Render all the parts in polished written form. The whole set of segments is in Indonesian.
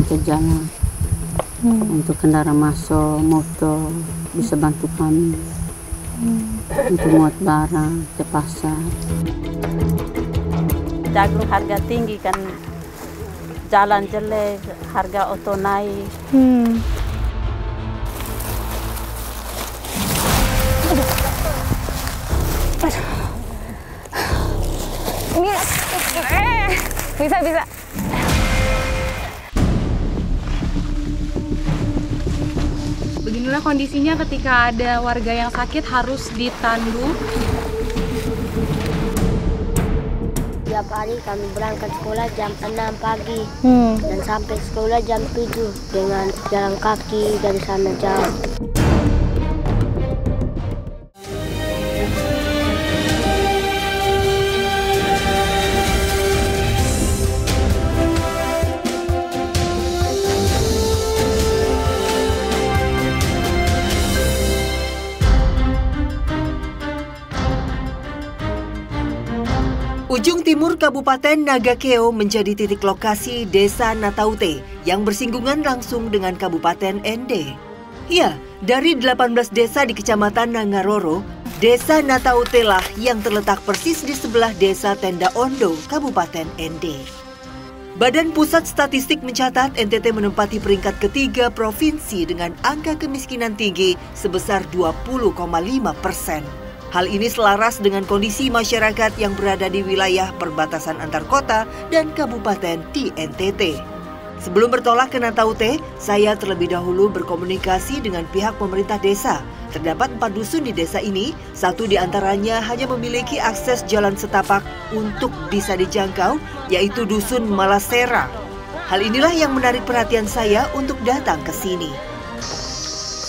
mencari jalan. Untuk kendaraan masuk, motor bisa bantu kami untuk muat barang ke pasar. Jagung harga tinggi kan, jalan jelek, harga oto naik. Ini bisa. Beginilah kondisinya ketika ada warga yang sakit harus ditandu. Tiap hari kami berangkat sekolah jam 6 pagi dan sampai sekolah jam 7 dengan jalan kaki dari sana jauh. Ujung timur Kabupaten Nagakeo menjadi titik lokasi Desa Nataute yang bersinggungan langsung dengan Kabupaten Ende. Ya, dari 18 desa di Kecamatan Nangaroro, Desa Nataute lah yang terletak persis di sebelah Desa Tenda Ondo, Kabupaten Ende. Badan Pusat Statistik mencatat NTT menempati peringkat ketiga provinsi dengan angka kemiskinan tinggi sebesar 20,5%. Hal ini selaras dengan kondisi masyarakat yang berada di wilayah perbatasan antar kota dan kabupaten di NTT. Sebelum bertolak ke Nataute, saya terlebih dahulu berkomunikasi dengan pihak pemerintah desa. Terdapat 4 dusun di desa ini, 1 di antaranya hanya memiliki akses jalan setapak untuk bisa dijangkau, yaitu Dusun Malasera. Hal inilah yang menarik perhatian saya untuk datang ke sini.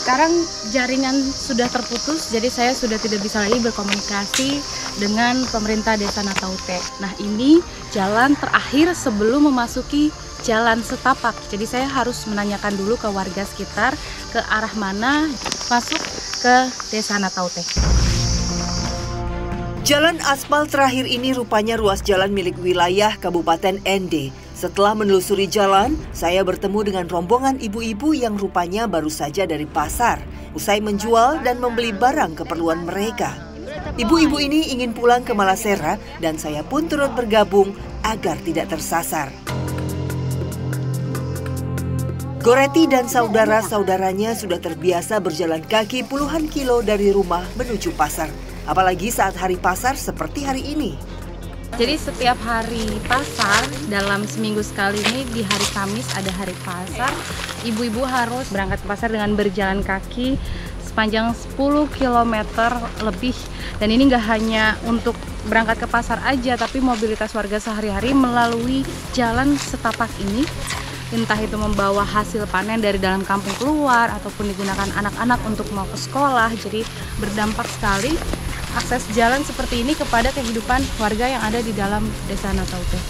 Sekarang jaringan sudah terputus, jadi saya sudah tidak bisa lagi berkomunikasi dengan pemerintah Desa Nataute. Nah, ini jalan terakhir sebelum memasuki jalan setapak. Jadi saya harus menanyakan dulu ke warga sekitar ke arah mana masuk ke Desa Nataute. Jalan aspal terakhir ini rupanya ruas jalan milik wilayah Kabupaten Ende. Setelah menelusuri jalan, saya bertemu dengan rombongan ibu-ibu yang rupanya baru saja dari pasar, usai menjual dan membeli barang keperluan mereka. Ibu-ibu ini ingin pulang ke Malasera dan saya pun turut bergabung agar tidak tersasar. Goreti dan saudara-saudaranya sudah terbiasa berjalan kaki puluhan kilo dari rumah menuju pasar, apalagi saat hari pasar seperti hari ini. Jadi setiap hari pasar, dalam seminggu sekali ini di hari Kamis ada hari pasar, ibu-ibu harus berangkat ke pasar dengan berjalan kaki sepanjang 10 km lebih. Dan ini nggak hanya untuk berangkat ke pasar aja, tapi mobilitas warga sehari-hari melalui jalan setapak ini. Entah itu membawa hasil panen dari dalam kampung keluar, ataupun digunakan anak-anak untuk mau ke sekolah. Jadi berdampak sekali akses jalan seperti ini kepada kehidupan warga yang ada di dalam Desa Nataute.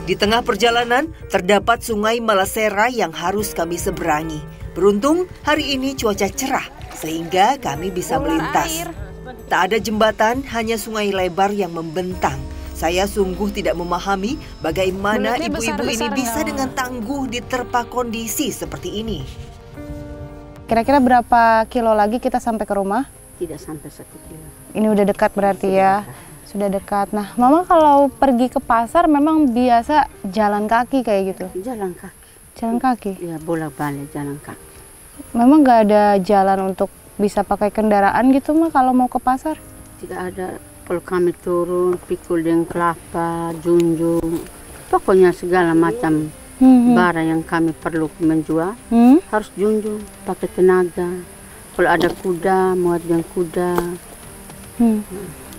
Di tengah perjalanan, terdapat Sungai Malasera yang harus kami seberangi. Beruntung, hari ini cuaca cerah, sehingga kami bisa melintas. Tak ada jembatan, hanya sungai lebar yang membentang. Saya sungguh tidak memahami bagaimana ibu-ibu ini bisa dengan tangguh diterpa kondisi seperti ini. Kira-kira berapa kilo lagi kita sampai ke rumah? Tidak sampai 1 kilo. Ini udah dekat berarti ya? Sudah dekat. Nah, Mama kalau pergi ke pasar memang biasa jalan kaki kayak gitu? Jalan kaki. Jalan kaki? Ya, bolak-balik jalan kaki. Memang nggak ada jalan untuk bisa pakai kendaraan gitu mah kalau mau ke pasar? Tidak ada. Kalau kami turun, pikul dengan kelapa, junjung, pokoknya segala macam barang yang kami perlu menjual harus junjung, pakai tenaga. Kalau ada kuda, muat dengan kuda.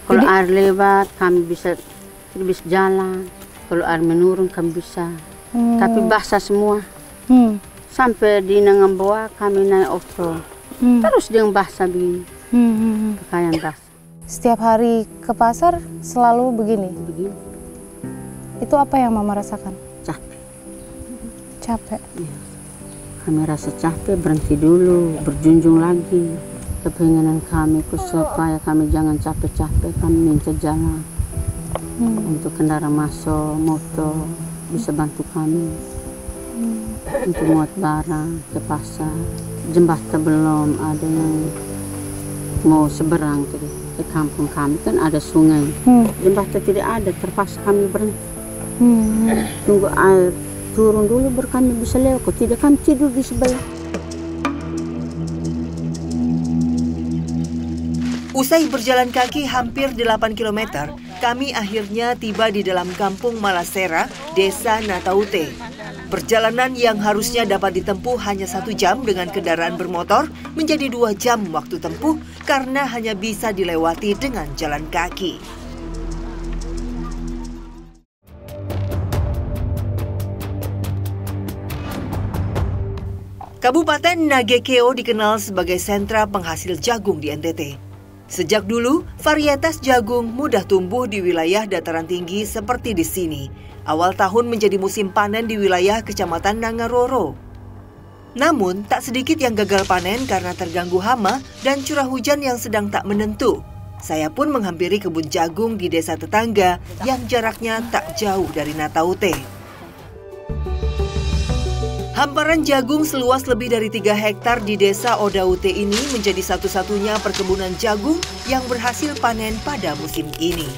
Kalau air lewat, kami bisa jalan. Kalau air menurun, kami bisa. Tapi basah semua. Sampai di Nangamboa, kami naik off-road. Terus dengan basah begini. Pakaian basah. Setiap hari ke pasar selalu begini? Begini. Itu apa yang Mama rasakan? Capek. Ya. Kami rasa capek, berhenti dulu, berjunjung lagi. Kepengenan kami supaya kami jangan capek-capek, kami minta jalan. untuk kendaraan masuk, motor bisa bantu kami untuk muat barang ke pasar. Jembatan belum ada yang mau seberang ke kampung kami, kan ada sungai. Jembatan tidak ada, terpaksa kami berhenti. Tunggu air turun dulu baru kami bisa lewat, kalau tidak kami tidur di sebelah. Usai berjalan kaki hampir 8 km, kami akhirnya tiba di dalam kampung Malasera, Desa Nataute. Perjalanan yang harusnya dapat ditempuh hanya 1 jam dengan kendaraan bermotor menjadi 2 jam waktu tempuh karena hanya bisa dilewati dengan jalan kaki. Kabupaten Nagekeo dikenal sebagai sentra penghasil jagung di NTT. Sejak dulu, varietas jagung mudah tumbuh di wilayah dataran tinggi seperti di sini. Awal tahun menjadi musim panen di wilayah Kecamatan Nangaroro. Namun, tak sedikit yang gagal panen karena terganggu hama dan curah hujan yang sedang tak menentu. Saya pun menghampiri kebun jagung di desa tetangga yang jaraknya tak jauh dari Nataute. Hamparan jagung seluas lebih dari 3 hektar di desa Odaute ini menjadi satu-satunya perkebunan jagung yang berhasil panen pada musim ini.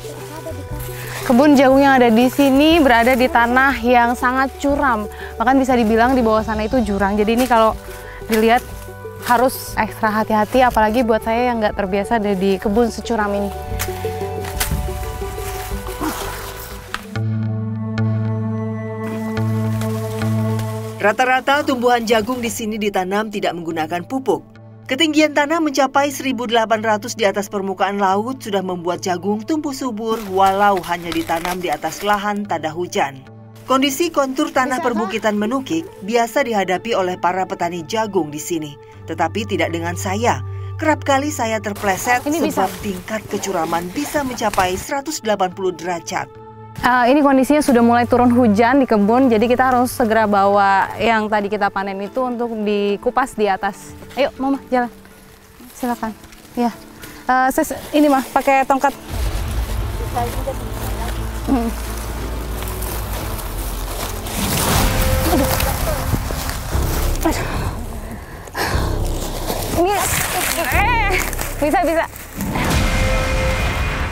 Kebun jagung yang ada di sini berada di tanah yang sangat curam. Bahkan bisa dibilang di bawah sana itu jurang. Jadi ini kalau dilihat harus ekstra hati-hati, apalagi buat saya yang nggak terbiasa ada di kebun securam ini. Rata-rata tumbuhan jagung di sini ditanam tidak menggunakan pupuk. Ketinggian tanah mencapai 1.800 di atas permukaan laut sudah membuat jagung tumbuh subur walau hanya ditanam di atas lahan tak ada hujan. Kondisi kontur tanah perbukitan menukik biasa dihadapi oleh para petani jagung di sini. Tetapi tidak dengan saya. Kerap kali saya terpleset sebab tingkat kecuraman bisa mencapai 180 derajat. Ini kondisinya sudah mulai turun hujan di kebun, jadi kita harus segera bawa yang tadi kita panen itu untuk dikupas di atas. Ayo, Mama, jalan. Silakan. Ya, ini mah pakai tongkat. Ini, bisa.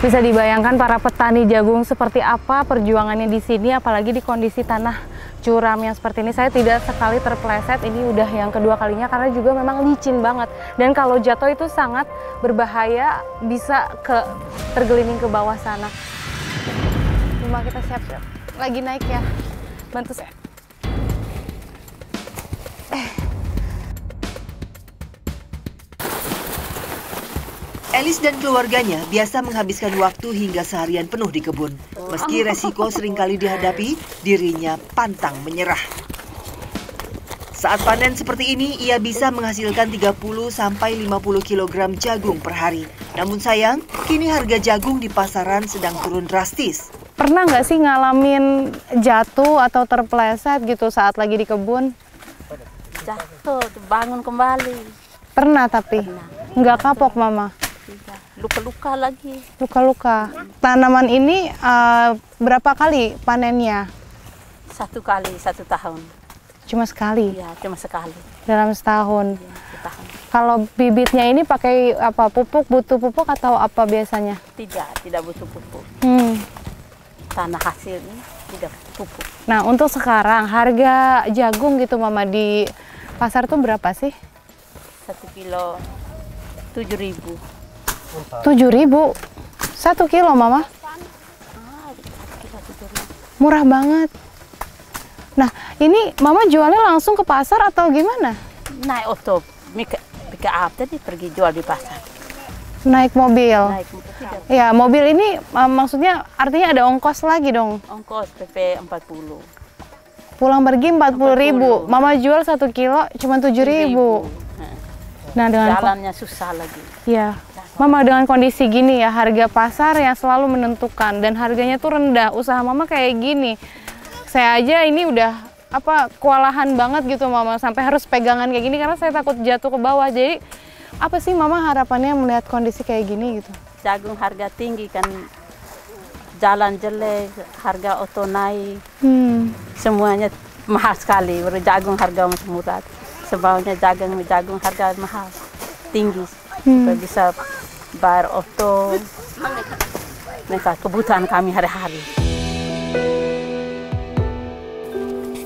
Bisa dibayangkan para petani jagung seperti apa perjuangannya di sini, apalagi di kondisi tanah curam yang seperti ini. Saya tidak sekali terpleset, ini udah yang kedua kalinya karena juga memang licin banget. Dan kalau jatuh itu sangat berbahaya, bisa tergelining ke bawah sana. Cuma kita siap-siap, lagi naik ya, bantu saya. Elis dan keluarganya biasa menghabiskan waktu hingga seharian penuh di kebun. Meski resiko seringkali dihadapi, dirinya pantang menyerah. Saat panen seperti ini, ia bisa menghasilkan 30-50 kg jagung per hari. Namun sayang, kini harga jagung di pasaran sedang turun drastis. Pernah nggak sih ngalamin jatuh atau terpleset gitu saat lagi di kebun? Jatuh, bangun kembali. Pernah tapi? Nggak kapok, Mama? Luka-luka lagi. Luka-luka. Tanaman ini berapa kali panennya? 1 kali 1 tahun. Cuma sekali? Ya, cuma sekali. Dalam setahun? Ya, setahun. Kalau bibitnya ini pakai apa? Pupuk, butuh pupuk atau apa biasanya? Tidak butuh pupuk. Tanah hasilnya tidak pupuk. Nah, untuk sekarang harga jagung gitu, Mama, di pasar tuh berapa sih? 1 kilo 7.000. 7.000? 1 kilo, Mama? Murah banget. Nah, ini Mama jualnya langsung ke pasar atau gimana? Naik oto, pick up tadi pergi jual di pasar. Naik mobil? Naik mobil. Ya, mobil ini maksudnya artinya ada ongkos lagi dong? Ongkos PP 40. Pulang pergi 40.000. Mama jual 1 kilo cuma 7.000. Nah, dengan jalannya susah lagi. Ya, Mama dengan kondisi gini ya, harga pasar yang selalu menentukan dan harganya tuh rendah. Usaha Mama kayak gini. Saya aja ini udah kewalahan banget gitu, Mama, sampai harus pegangan kayak gini karena saya takut jatuh ke bawah. Jadi apa sih Mama harapannya melihat kondisi kayak gini gitu? Jagung harga tinggi kan, jalan jelek, harga oto naik, semuanya mahal sekali. Jagung harga masih murah, sebaunya jagung harga mahal, tinggi. Supaya bisa bayar oto, mereka kebutuhan kami hari-hari.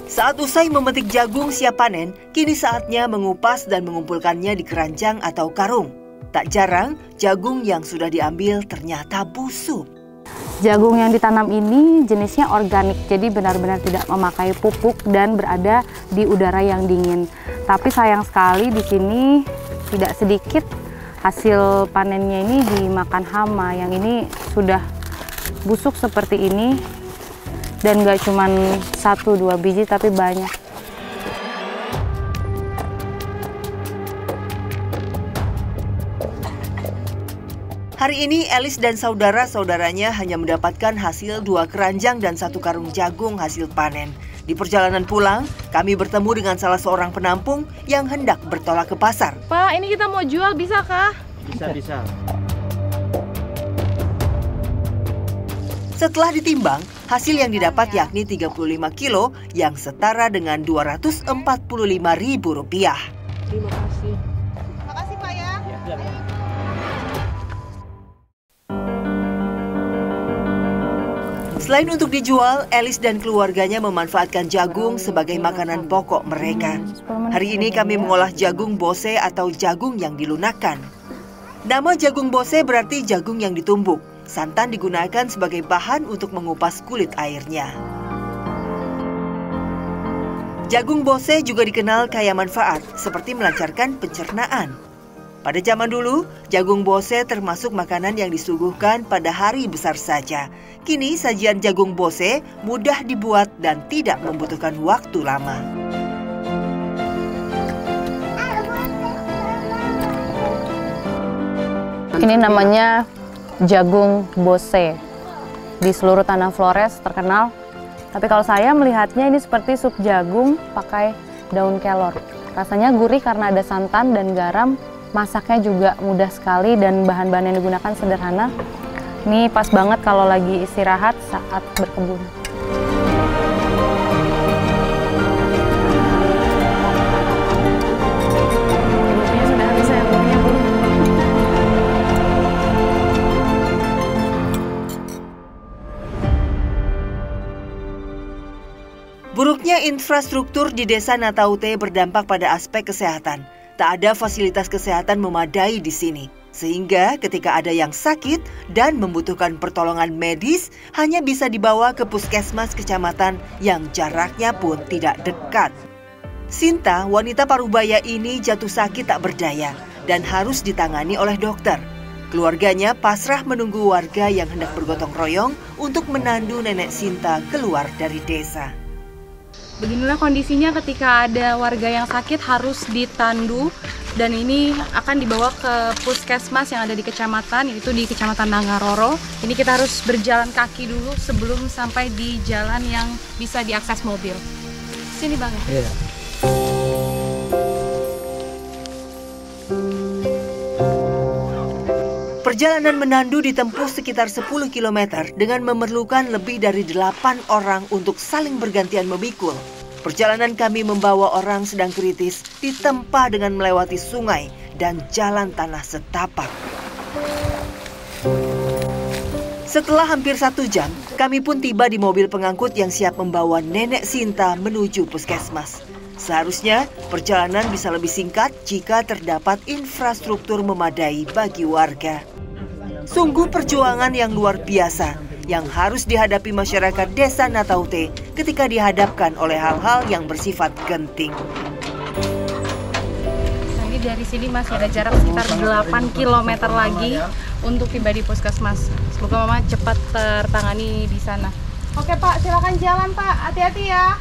Saat usai memetik jagung siap panen, kini saatnya mengupas dan mengumpulkannya di keranjang atau karung. Tak jarang, jagung yang sudah diambil ternyata busuk. Jagung yang ditanam ini jenisnya organik, jadi benar-benar tidak memakai pupuk dan berada di udara yang dingin. Tapi sayang sekali di sini tidak sedikit hasil panennya ini dimakan hama. Yang ini sudah busuk seperti ini dan gak cuma 1-2 biji tapi banyak. Hari ini Elis dan saudara-saudaranya hanya mendapatkan hasil 2 keranjang dan 1 karung jagung hasil panen. Di perjalanan pulang, kami bertemu dengan salah seorang penampung yang hendak bertolak ke pasar. Pak, ini kita mau jual, bisa kah? Bisa. Setelah ditimbang, hasil yang didapat yakni 35 kilo yang setara dengan Rp245.000. Terima kasih. Makasih Pak ya. Selain untuk dijual, Elis dan keluarganya memanfaatkan jagung sebagai makanan pokok mereka. Hari ini kami mengolah jagung bose atau jagung yang dilunakkan. Nama jagung bose berarti jagung yang ditumbuk. Santan digunakan sebagai bahan untuk mengupas kulit airnya. Jagung bose juga dikenal kaya manfaat, seperti melancarkan pencernaan. Pada zaman dulu, jagung bose termasuk makanan yang disuguhkan pada hari besar saja. Kini sajian jagung bose mudah dibuat dan tidak membutuhkan waktu lama. Ini namanya jagung bose. Di seluruh tanah Flores terkenal. Tapi kalau saya melihatnya ini seperti sup jagung pakai daun kelor. Rasanya gurih karena ada santan dan garam. Masaknya juga mudah sekali dan bahan-bahan yang digunakan sederhana. Ini pas banget kalau lagi istirahat saat berkebun. Sudah habis ya, Bu. Buruknya infrastruktur di Desa Nataute berdampak pada aspek kesehatan. Tak ada fasilitas kesehatan memadai di sini, sehingga ketika ada yang sakit dan membutuhkan pertolongan medis, hanya bisa dibawa ke puskesmas kecamatan yang jaraknya pun tidak dekat. Sinta, wanita parubaya ini jatuh sakit tak berdaya dan harus ditangani oleh dokter. Keluarganya pasrah menunggu warga yang hendak bergotong royong untuk menandu nenek Sinta keluar dari desa. Beginilah kondisinya ketika ada warga yang sakit harus ditandu dan ini akan dibawa ke puskesmas yang ada di kecamatan, yaitu di Kecamatan Nangaroro. Ini kita harus berjalan kaki dulu sebelum sampai di jalan yang bisa diakses mobil. Sini Bang. Iya. Perjalanan menandu ditempuh sekitar 10 km dengan memerlukan lebih dari 8 orang untuk saling bergantian memikul. Perjalanan kami membawa orang sedang kritis ditempa dengan melewati sungai dan jalan tanah setapak. Setelah hampir 1 jam, kami pun tiba di mobil pengangkut yang siap membawa nenek Sinta menuju puskesmas. Seharusnya perjalanan bisa lebih singkat jika terdapat infrastruktur memadai bagi warga. Sungguh perjuangan yang luar biasa yang harus dihadapi masyarakat Desa Nataute ketika dihadapkan oleh hal-hal yang bersifat genting. Nah, ini dari sini masih ada jarak sekitar 8 km lagi untuk tiba di puskesmas. Semoga Mama cepat tertangani di sana. Oke Pak, silakan jalan Pak. Hati-hati ya.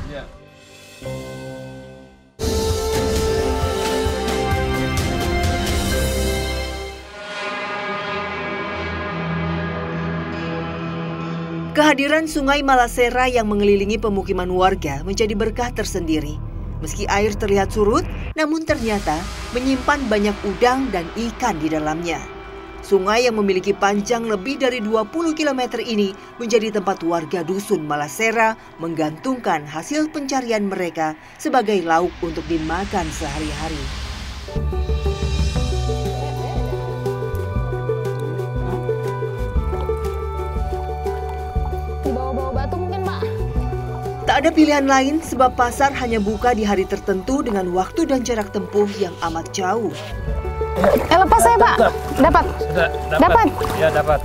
Kehadiran Sungai Malasera yang mengelilingi pemukiman warga menjadi berkah tersendiri. Meski air terlihat surut, namun ternyata menyimpan banyak udang dan ikan di dalamnya. Sungai yang memiliki panjang lebih dari 20 km ini menjadi tempat warga dusun Malasera menggantungkan hasil pencarian mereka sebagai lauk untuk dimakan sehari-hari. Di bawah-bawah batu mungkin, Pak. Tak ada pilihan lain sebab pasar hanya buka di hari tertentu dengan waktu dan jarak tempuh yang amat jauh. Lepas saya, Pak. Dapat. Dapat. Ya, dapat.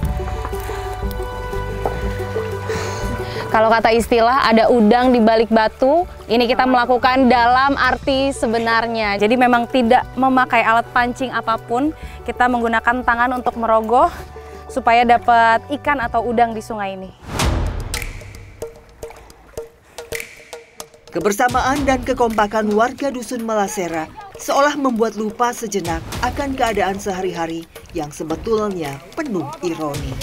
Kalau kata istilah ada udang di balik batu, ini kita melakukan dalam arti sebenarnya. Jadi memang tidak memakai alat pancing apapun, kita menggunakan tangan untuk merogoh supaya dapat ikan atau udang di sungai ini. Kebersamaan dan kekompakan warga dusun Malasera seolah membuat lupa sejenak akan keadaan sehari-hari yang sebetulnya penuh ironi.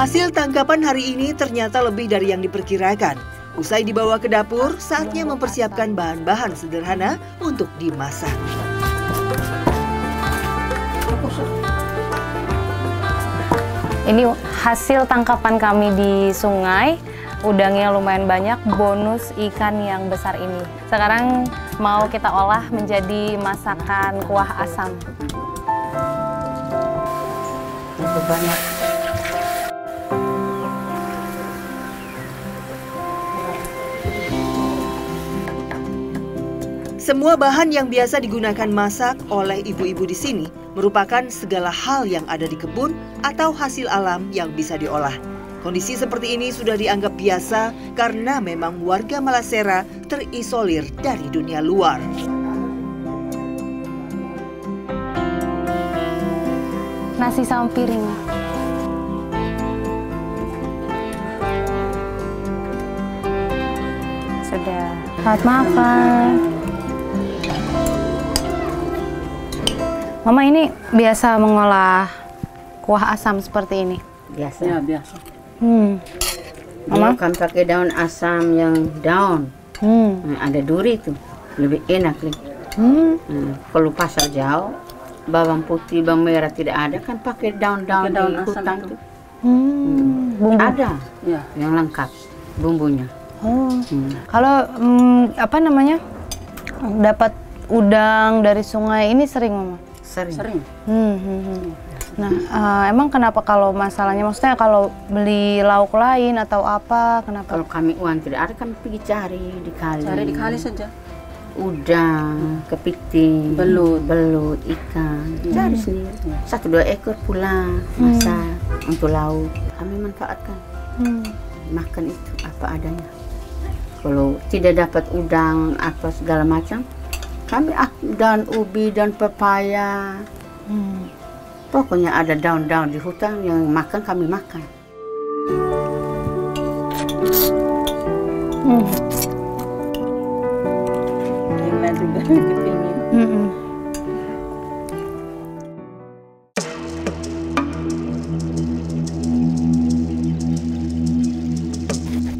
Hasil tangkapan hari ini ternyata lebih dari yang diperkirakan. Usai dibawa ke dapur, saatnya mempersiapkan bahan-bahan sederhana untuk dimasak. Ini hasil tangkapan kami di sungai. Udangnya lumayan banyak, bonus ikan yang besar ini. Sekarang mau kita olah menjadi masakan kuah asam. Itu banyak. Semua bahan yang biasa digunakan masak oleh ibu-ibu di sini merupakan segala hal yang ada di kebun atau hasil alam yang bisa diolah. Kondisi seperti ini sudah dianggap biasa karena memang warga Malasera terisolir dari dunia luar. Nasi sama piring. Sudah. Selamat makan. Mama ini biasa mengolah kuah asam seperti ini? Biasa. Ya, biasa. Mama? Kan pakai daun asam yang daun. Ada duri itu. Lebih enak. Kalau pasar jauh, bawang putih, bawang merah tidak ada, kan pakai daun-daun di hutan itu. Bumbu? Ada, ya, yang lengkap bumbunya. Kalau apa namanya, dapat udang dari sungai ini sering, Mama? Sering. Nah, emang kenapa kalau masalahnya, maksudnya kalau beli lauk lain atau apa, kenapa? Kalau kami uang tidak ada, kan pergi cari di kali. Cari di kali saja. Udang, kepiting, belut, ikan. Cari sendiri. 1-2 ekor pulang, masak untuk lauk. Kami manfaatkan. Makan itu apa adanya. Kalau tidak dapat udang apa segala macam, kami daun ubi, daun pepaya. Pokoknya ada daun-daun di hutan yang makan, kami makan. Yang lain juga kepingin.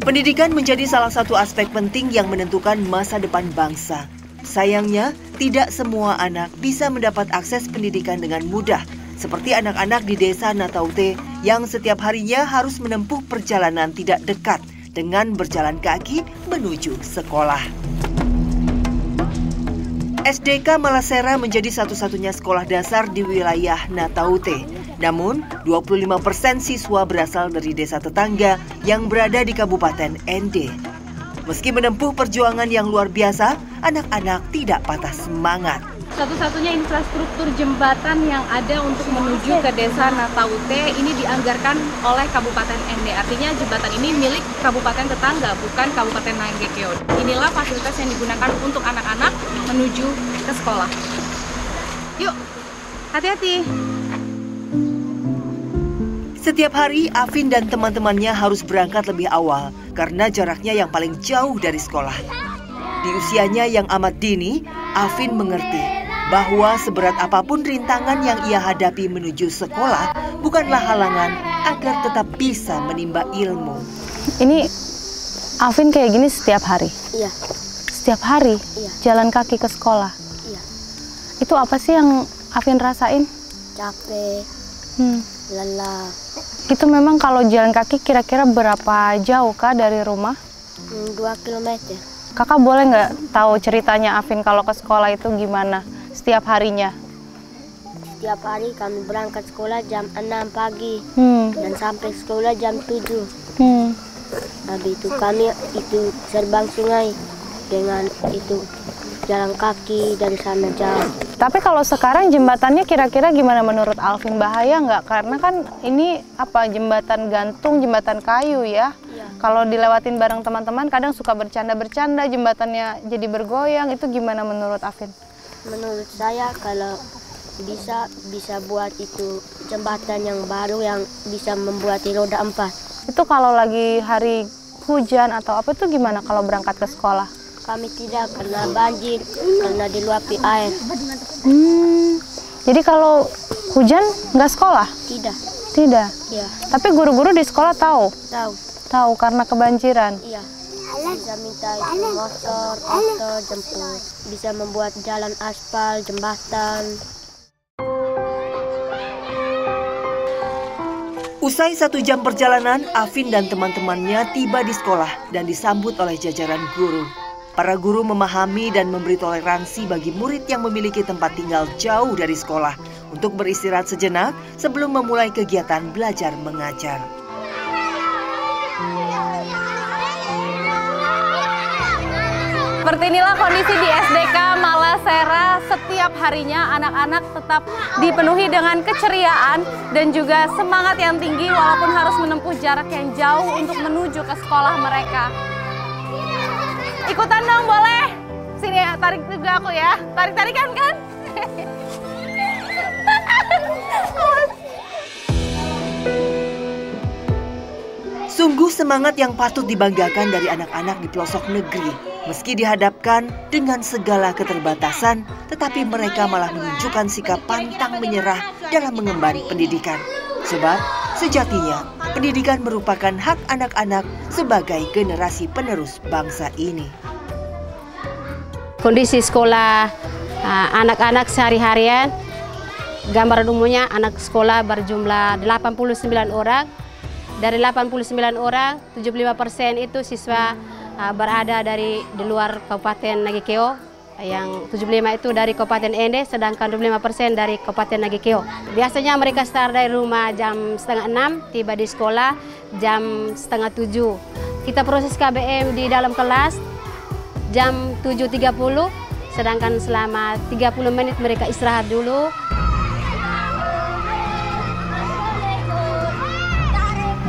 Pendidikan menjadi salah satu aspek penting yang menentukan masa depan bangsa. Sayangnya, tidak semua anak bisa mendapat akses pendidikan dengan mudah, seperti anak-anak di desa Nataute yang setiap harinya harus menempuh perjalanan tidak dekat dengan berjalan kaki menuju sekolah. SDK Malasera menjadi satu-satunya sekolah dasar di wilayah Nataute. Namun, 25% siswa berasal dari desa tetangga yang berada di Kabupaten Ende. Meski menempuh perjuangan yang luar biasa, anak-anak tidak patah semangat. Satu-satunya infrastruktur jembatan yang ada untuk menuju ke desa Nataute ini dianggarkan oleh Kabupaten Ende. Artinya jembatan ini milik kabupaten tetangga, bukan Kabupaten Nagekeo. Inilah fasilitas yang digunakan untuk anak-anak menuju ke sekolah. Yuk, hati-hati. Setiap hari, Afin dan teman-temannya harus berangkat lebih awal karena jaraknya yang paling jauh dari sekolah. Di usianya yang amat dini, Afin mengerti bahwa seberat apapun rintangan yang ia hadapi menuju sekolah bukanlah halangan agar tetap bisa menimba ilmu. Ini Afin kayak gini setiap hari? Iya. Setiap hari? Iya. Jalan kaki ke sekolah? Iya. Itu apa sih yang Afin rasain? Capek, lelah. Itu memang kalau jalan kaki kira-kira berapa jauh Kak dari rumah? 2 kilometer. Kakak boleh nggak tahu ceritanya Afin kalau ke sekolah itu gimana setiap harinya? Setiap hari kami berangkat sekolah jam 6 pagi dan sampai sekolah jam 7. Habis itu kami serbang sungai dengan itu jalan kaki dari sana jauh. Tapi kalau sekarang jembatannya kira-kira gimana menurut Alvin, bahaya nggak? Karena kan ini apa, jembatan gantung, jembatan kayu ya. Iya. Kalau dilewatin bareng teman-teman kadang suka bercanda-bercanda, jembatannya jadi bergoyang. Itu gimana menurut Afin? Menurut saya kalau bisa buat itu jembatan yang baru yang bisa membuat roda 4. Itu kalau lagi hari hujan atau apa itu gimana kalau berangkat ke sekolah? Kami tidak karena banjir, karena diluapi air. Jadi kalau hujan nggak sekolah? Tidak. Tidak. Iya. Tapi guru-guru di sekolah tahu? Tahu. Tahu karena kebanjiran? Iya. Bisa minta itu motor jemput. Bisa membuat jalan aspal, jembatan. Usai 1 jam perjalanan, Afin dan teman-temannya tiba di sekolah dan disambut oleh jajaran guru. Para guru memahami dan memberi toleransi bagi murid yang memiliki tempat tinggal jauh dari sekolah untuk beristirahat sejenak sebelum memulai kegiatan belajar mengajar. Seperti inilah kondisi di SDK Malasera. Setiap harinya anak-anak tetap dipenuhi dengan keceriaan dan juga semangat yang tinggi walaupun harus menempuh jarak yang jauh untuk menuju ke sekolah mereka. Ikutan dong boleh? Sini ya, tarik juga aku ya. Tarik-tarikan kan? Sungguh semangat yang patut dibanggakan dari anak-anak di pelosok negeri. Meski dihadapkan dengan segala keterbatasan, tetapi mereka malah menunjukkan sikap pantang menyerah dalam mengemban pendidikan. Sebab sejatinya pendidikan merupakan hak anak-anak sebagai generasi penerus bangsa ini. Kondisi sekolah anak-anak sehari-harian, gambaran umumnya anak sekolah berjumlah 89 orang. Dari 89 orang, 75% itu siswa berada di luar Kabupaten Nagekeo, yang 75 itu dari Kabupaten Ende, sedangkan 25% dari Kabupaten Nagekeo. Biasanya mereka start dari rumah jam 5:30, tiba di sekolah jam 6:30. Kita proses KBM di dalam kelas jam 7.30, sedangkan selama 30 menit mereka istirahat dulu.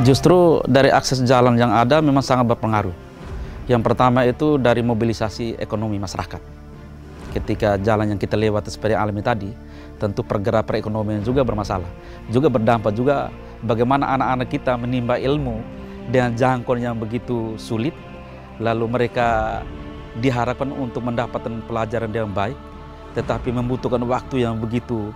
Justru dari akses jalan yang ada memang sangat berpengaruh. Yang pertama itu dari mobilisasi ekonomi masyarakat. Ketika jalan yang kita lewati seperti alami tadi, tentu pergerakan perekonomian juga bermasalah. Juga berdampak juga bagaimana anak-anak kita menimba ilmu dengan jangkauan yang begitu sulit. Lalu mereka diharapkan untuk mendapatkan pelajaran yang baik, tetapi membutuhkan waktu yang begitu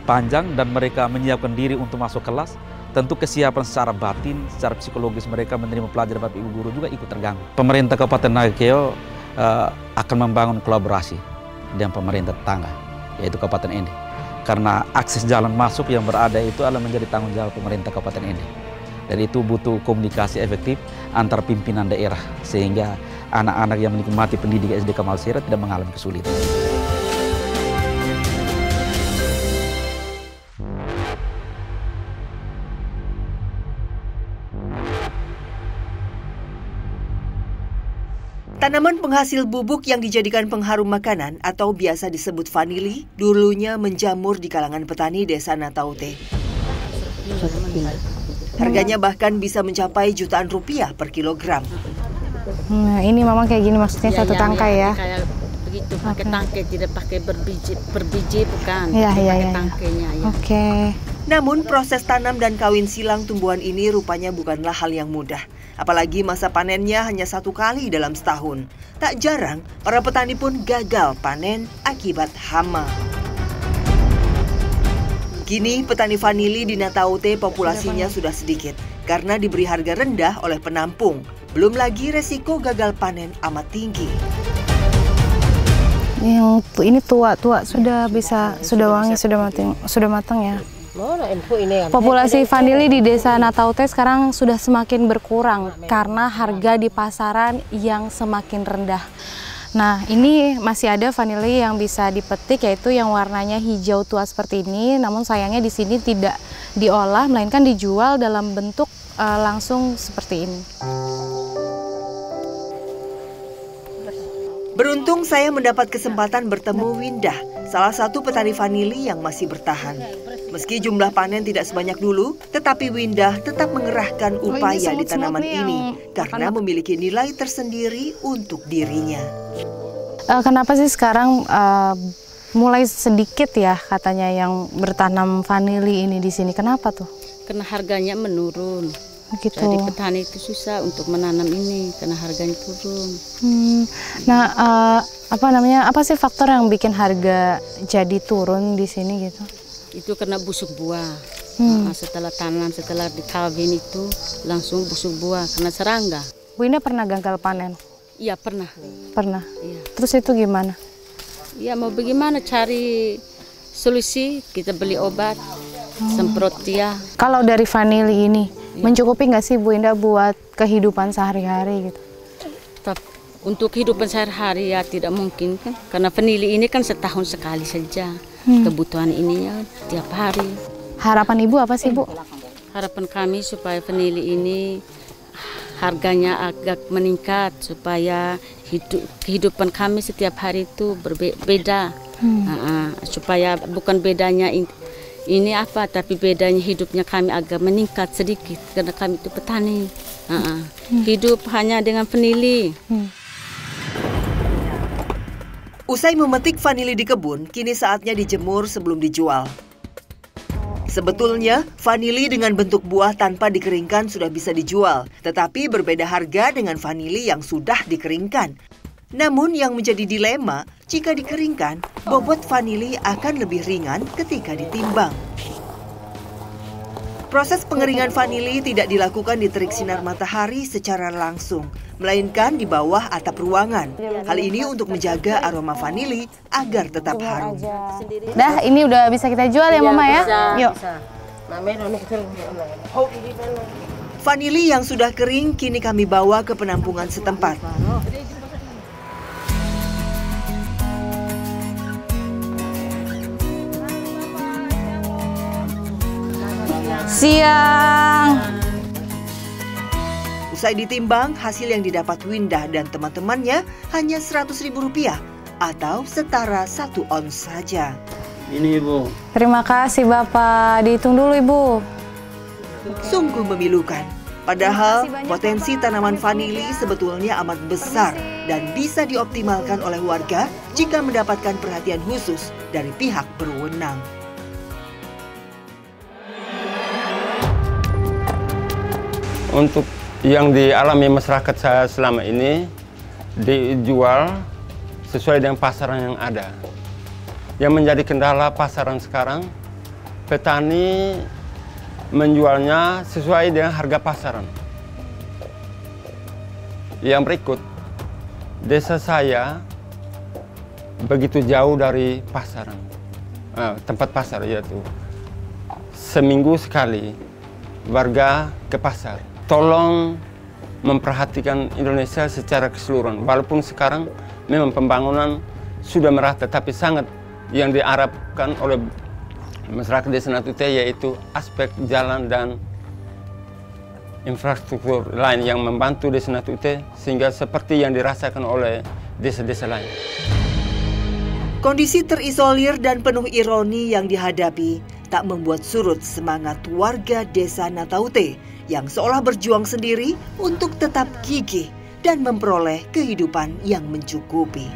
panjang dan mereka menyiapkan diri untuk masuk kelas. Tentu kesiapan secara batin, secara psikologis mereka menerima pelajaran Bapak Ibu Guru juga ikut terganggu. Pemerintah Kabupaten Nagekeo akan membangun kolaborasi dengan pemerintah tetangga, yaitu Kabupaten Ende. Karena akses jalan masuk yang berada itu adalah menjadi tanggung jawab pemerintah Kabupaten Ende. Dan itu butuh komunikasi efektif antar pimpinan daerah, sehingga anak-anak yang menikmati pendidikan SDK Malasera tidak mengalami kesulitan. Tanaman penghasil bubuk yang dijadikan pengharum makanan atau biasa disebut vanili dulunya menjamur di kalangan petani desa Nataute. Harganya bahkan bisa mencapai jutaan rupiah per kilogram. Nah, ini memang kayak gini maksudnya satu tangkai ya? Kayak begitu, pakai Oke. tangkai, tidak pakai berbiji bukan. Iya, iya, pakai iya. tangkainya ya. Oke. Namun proses tanam dan kawin silang tumbuhan ini rupanya bukanlah hal yang mudah. Apalagi masa panennya hanya 1 kali dalam setahun. Tak jarang para petani pun gagal panen akibat hama. Kini petani vanili di Nataute populasinya sudah sedikit karena diberi harga rendah oleh penampung. Belum lagi resiko gagal panen amat tinggi. Yang ini tua sudah bisa, sudah wangi, sudah matang ya. Populasi vanili di desa Nataute sekarang sudah semakin berkurang karena harga di pasaran yang semakin rendah. Nah, ini masih ada vanili yang bisa dipetik, yaitu yang warnanya hijau tua seperti ini. Namun sayangnya di sini tidak diolah, melainkan dijual dalam bentuk langsung seperti ini. Beruntung saya mendapat kesempatan bertemu Windah, salah satu petani vanili yang masih bertahan. Meski jumlah panen tidak sebanyak dulu, tetapi Windah tetap mengerahkan upaya di tanaman ini karena memiliki nilai tersendiri untuk dirinya. Kenapa sih sekarang mulai sedikit ya katanya yang bertanam vanili ini di sini? Kenapa tuh? Karena harganya menurun. Gitu. Jadi petani itu susah untuk menanam ini karena harganya turun. Nah, apa sih faktor yang bikin harga jadi turun di sini gitu? Itu karena busuk buah. Setelah tanam, setelah dikawin itu langsung busuk buah karena serangga. Bu Indah pernah gagal panen? Iya pernah. Pernah? Iya. Terus itu gimana? Ya mau bagaimana cari solusi, kita beli obat, semprot dia. Kalau dari vanili ini, mencukupi nggak sih Bu Indah buat kehidupan sehari-hari gitu? Untuk kehidupan sehari-hari ya tidak mungkin kan, karena vanili ini kan setahun sekali saja. Kebutuhan ini ya tiap hari. Harapan Ibu apa sih Bu? Harapan kami supaya vanili ini harganya agak meningkat supaya kehidupan kami setiap hari itu berbeda. Supaya bukan bedanya ini apa, tapi bedanya hidupnya kami agak meningkat sedikit karena kami itu petani. Hidup hanya dengan vanili. Usai memetik vanili di kebun, kini saatnya dijemur sebelum dijual. Sebetulnya, vanili dengan bentuk buah tanpa dikeringkan sudah bisa dijual, tetapi berbeda harga dengan vanili yang sudah dikeringkan. Namun yang menjadi dilema, jika dikeringkan, bobot vanili akan lebih ringan ketika ditimbang. Proses pengeringan vanili tidak dilakukan di terik sinar matahari secara langsung, melainkan di bawah atap ruangan. Hal ini untuk menjaga aroma vanili agar tetap harum. Dah, ini udah bisa kita jual ya Mama ya? Yuk. Vanili yang sudah kering kini kami bawa ke penampungan setempat. Siang. Usai ditimbang, hasil yang didapat Windah dan teman-temannya hanya Rp100.000 atau setara 1 ons saja. Ini Ibu. Terima kasih Bapak. Dihitung dulu Ibu. Sungguh memilukan. Padahal potensi tanaman vanili sebetulnya amat besar dan bisa dioptimalkan oleh warga jika mendapatkan perhatian khusus dari pihak berwenang. Untuk yang dialami masyarakat saya selama ini dijual sesuai dengan pasaran yang ada. Yang menjadi kendala pasaran sekarang, petani menjualnya sesuai dengan harga pasaran. Yang berikut, desa saya begitu jauh dari pasaran, tempat pasar, yaitu seminggu sekali warga ke pasar. Tolong memperhatikan Indonesia secara keseluruhan. Walaupun sekarang memang pembangunan sudah merata, tapi sangat yang diharapkan oleh masyarakat desa Nataute yaitu aspek jalan dan infrastruktur lain yang membantu desa Nataute sehingga seperti yang dirasakan oleh desa-desa lain. Kondisi terisolir dan penuh ironi yang dihadapi tak membuat surut semangat warga desa Nataute yang seolah berjuang sendiri untuk tetap gigih dan memperoleh kehidupan yang mencukupi.